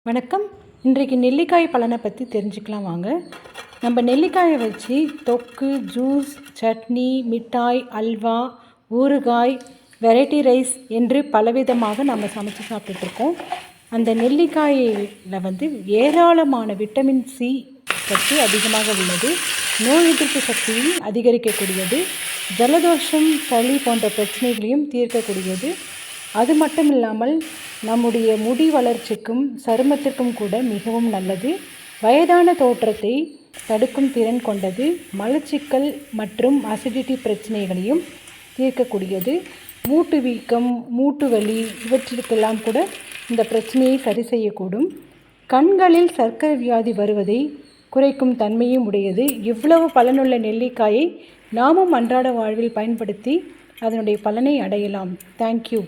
வணக்கம். இன்றைக்கு நெல்லிக்காய் பலனை பற்றி தெரிஞ்சுக்கலாம் வாங்க. நம்ம நெல்லிக்காயை வச்சு தொக்கு, ஜூஸ், சட்னி, மிட்டாய், அல்வா, ஊறுகாய், வெரைட்டி ரைஸ் என்று பலவிதமாக நம்ம சமைச்சு சாப்பிட்டுட்ருக்கோம். அந்த நெல்லிக்காயில் ஏராளமான விட்டமின் சி சத்து அதிகமாக உள்ளது. நோய் எதிர்ப்பு சக்தியும் அதிகரிக்கக்கூடியது. ஜலதோஷம், சளி போன்ற பிரச்சனைகளையும் தீர்க்கக்கூடியது. அது மட்டும் இல்லாமல் நம்முடைய முடி வளர்ச்சிக்கும் சருமத்திற்கும் கூட மிகவும் நல்லது. வயதான தோற்றத்தை தடுக்கும் திறன் கொண்டது. மலச்சிக்கல் மற்றும் அசிடிட்டி பிரச்சனைகளையும் தீர்க்கக்கூடியது. மூட்டு வீக்கம், மூட்டு வலி இவற்றிற்கெல்லாம் கூட இந்த பிரச்சனையை சரி செய்யக்கூடும். கண்களில் சர்க்கரை வியாதி வருவதை குறைக்கும் தன்மையும் உடையது. இவ்வளவு பலனுள்ள நெல்லிக்காயை நாமும் அன்றாட வாழ்வில் பயன்படுத்தி அதனுடைய பலனை அடையலாம். தேங்க்யூ.